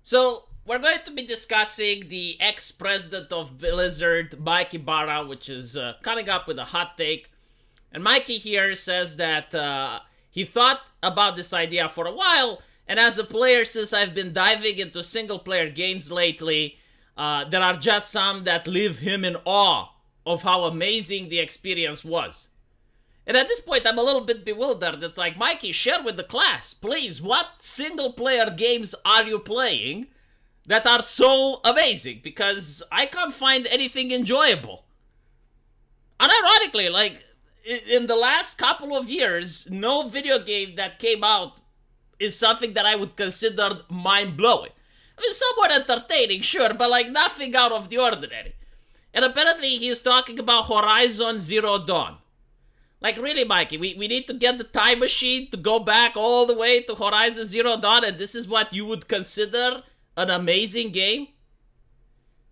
So we're going to be discussing the ex-president of Blizzard, Mike Ibarra, which is coming up with a hot take. And Mikey here says that he thought about this idea for a while, and as a player, since I've been diving into single-player games lately, there are just some that leave him in awe of how amazing the experience was. And at this point, I'm a little bit bewildered. It's like, Mikey, share with the class, please. What single-player games are you playing that are so amazing? Because I can't find anything enjoyable. Unironically, like, in the last couple of years, no video game that came out is something that I would consider mind-blowing. I mean, somewhat entertaining, sure, but like nothing out of the ordinary. And apparently he's talking about Horizon Zero Dawn. Like, really, Mikey, we need to get the time machine to go back all the way to Horizon Zero Dawn, and this is what you would consider an amazing game?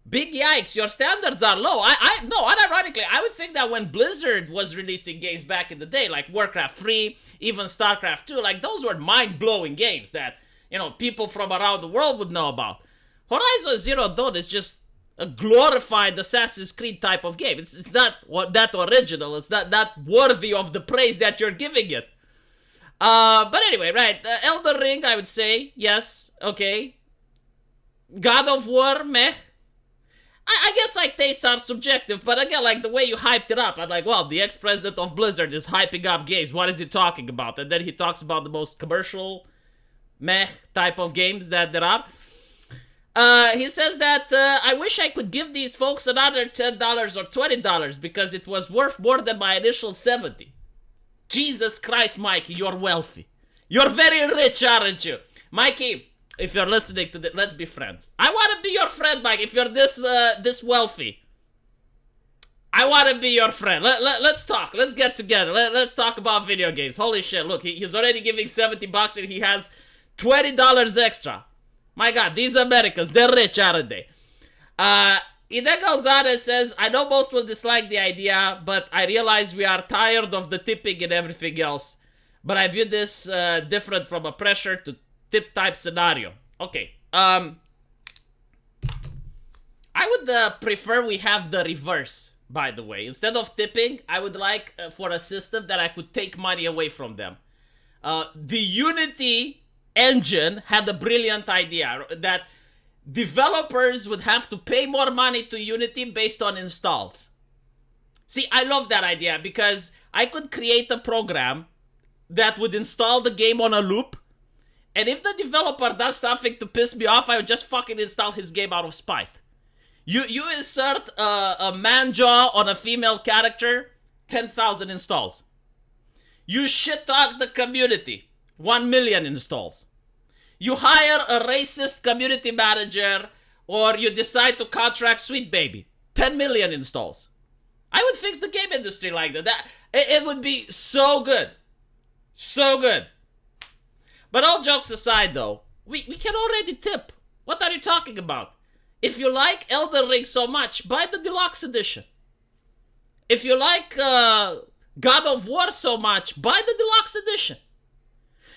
Big yikes, your standards are low. No, unironically, I would think that when Blizzard was releasing games back in the day, like Warcraft 3, even StarCraft 2, like, those were mind-blowing games that, you know, people from around the world would know about. Horizon Zero Dawn is just a glorified Assassin's Creed type of game. It's not that original. It's not worthy of the praise that you're giving it. But anyway, right. Elden Ring, I would say, yes, okay. God of War, meh. I guess, like, tastes are subjective, but again, like, the way you hyped it up, I'm like, well, the ex-president of Blizzard is hyping up games. What is he talking about? And then he talks about the most commercial, meh type of games that there are. He says that, I wish I could give these folks another $10 or $20 because it was worth more than my initial 70. Jesus Christ, Mikey, you're wealthy. You're very rich, aren't you? Mikey, if you're listening to this, let's be friends. I want to be your friend, Mike. If you're this wealthy, I want to be your friend. Let's talk. Let's get together. Let's talk about video games. Holy shit, look, he's already giving $70 and he has $20 extra. My God, these Americans, they're rich, aren't they? He then goes on and says, I know most will dislike the idea, but I realize we are tired of the tipping and everything else. But I view this different from a pressure to tip type scenario. Okay, I would prefer we have the reverse, by the way. Instead of tipping, I would like for a system that I could take money away from them. The Unity engine had a brilliant idea that developers would have to pay more money to Unity based on installs. See, I love that idea because I could create a program that would install the game on a loop, and if the developer does something to piss me off, I would just fucking install his game out of spite. You insert a man jaw on a female character, 10,000 installs. You shit talk the community, 1 million installs. You hire a racist community manager, or you decide to contract Sweet Baby, 10 million installs. I would fix the game industry like that. It would be so good. So good. But all jokes aside, though, we can already tip. What are you talking about? If you like Elden Ring so much, buy the deluxe edition. If you like God of War so much, buy the deluxe edition.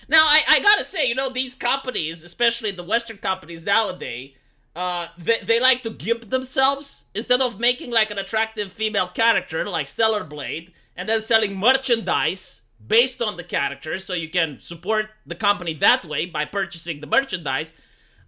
Now, I gotta say, you know, these companies, especially the Western companies nowadays, they like to gimp themselves. Instead of making like an attractive female character like Stellar Blade and then selling merchandise based on the characters so you can support the company that way by purchasing the merchandise,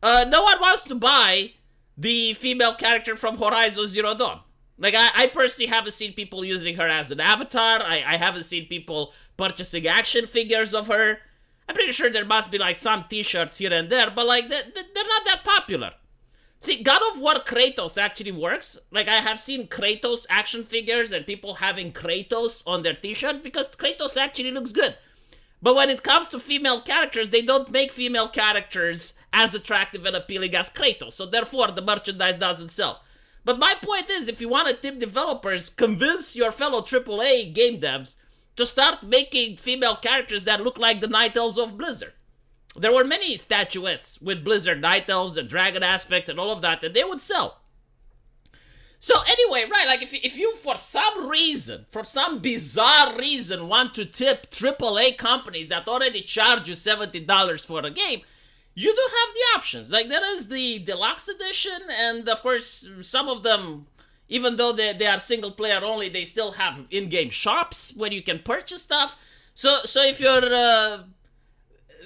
no one wants to buy the female character from Horizon Zero Dawn. Like, I personally haven't seen people using her as an avatar. I haven't seen people purchasing action figures of her. I'm pretty sure there must be like some t-shirts here and there, but like they're not that popular. See, God of War Kratos actually works. Like, I have seen Kratos action figures and people having Kratos on their t-shirts because Kratos actually looks good. But when it comes to female characters, they don't make female characters as attractive and appealing as Kratos, so therefore the merchandise doesn't sell. But my point is, if you want to tip developers, convince your fellow AAA game devs to start making female characters that look like the Night Elves of Blizzard. There were many statuettes with Blizzard Night Elves and dragon aspects and all of that, and they would sell. So anyway, right, like if you for some reason, for some bizarre reason, want to tip AAA companies that already charge you $70 for a game, you do have the options. Like, there is the deluxe edition, and of course, some of them, even though they are single player only, they still have in-game shops where you can purchase stuff. So if you're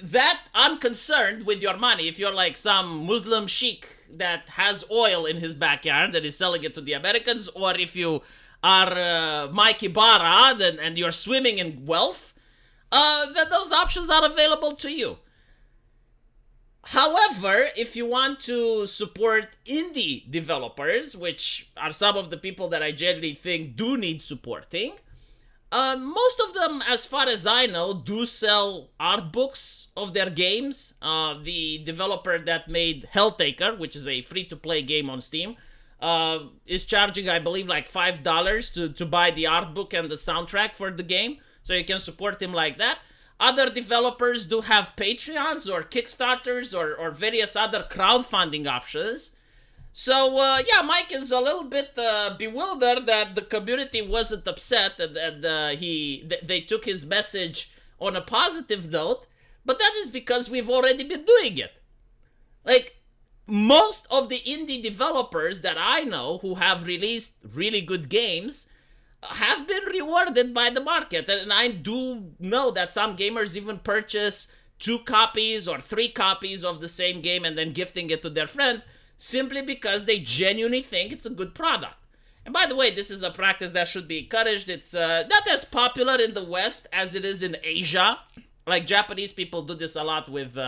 that unconcerned with your money, if you're like some Muslim sheikh that has oil in his backyard that is selling it to the Americans, or if you are Mike Ibarra and you're swimming in wealth, then those options are available to you. However, if you want to support indie developers, which are some of the people that I generally think do need supporting, most of them, as far as I know, do sell art books of their games. The developer that made Helltaker, which is a free-to-play game on Steam, is charging, I believe, like $5 to buy the art book and the soundtrack for the game. So you can support him like that. Other developers do have Patreons or Kickstarters or various other crowdfunding options. So, yeah, Mike is a little bit bewildered that the community wasn't upset and they took his message on a positive note, but that is because we've already been doing it. Like, most of the indie developers that I know who have released really good games have been rewarded by the market, and I do know that some gamers even purchase 2 copies or 3 copies of the same game and then gifting it to their friends simply because they genuinely think it's a good product. And by the way, this is a practice that should be encouraged. It's not as popular in the West as it is in Asia. Like, Japanese people do this a lot with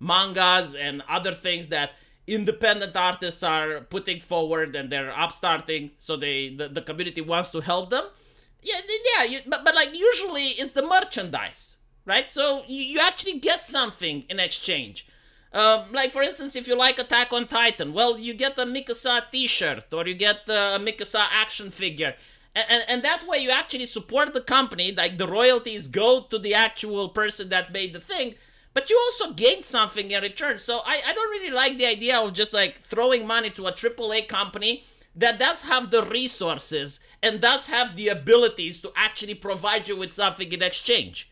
mangas and other things that independent artists are putting forward and they're upstarting, so the community wants to help them. But like, usually it's the merchandise, right? So you actually get something in exchange. Like, for instance, if you like Attack on Titan, well, you get a Mikasa t-shirt, or you get a Mikasa action figure. And that way you actually support the company, like the royalties go to the actual person that made the thing, but you also gain something in return. So I don't really like the idea of just like throwing money to a AAA company that does have the resources and does have the abilities to actually provide you with something in exchange.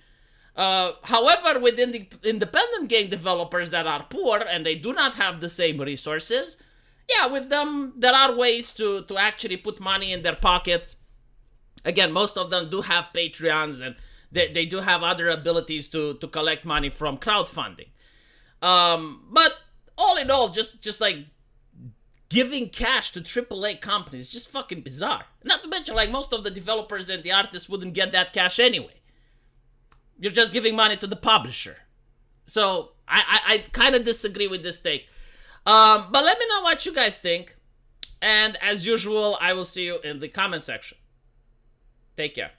However, within the independent game developers that are poor and they do not have the same resources, yeah, with them there are ways to actually put money in their pockets. Again, most of them do have Patreons, and they do have other abilities to collect money from crowdfunding. But all in all, just like giving cash to AAA companies is just fucking bizarre. Not to mention, like, most of the developers and the artists wouldn't get that cash anyway. You're just giving money to the publisher. So I kind of disagree with this take. But let me know what you guys think. And as usual, I will see you in the comment section. Take care.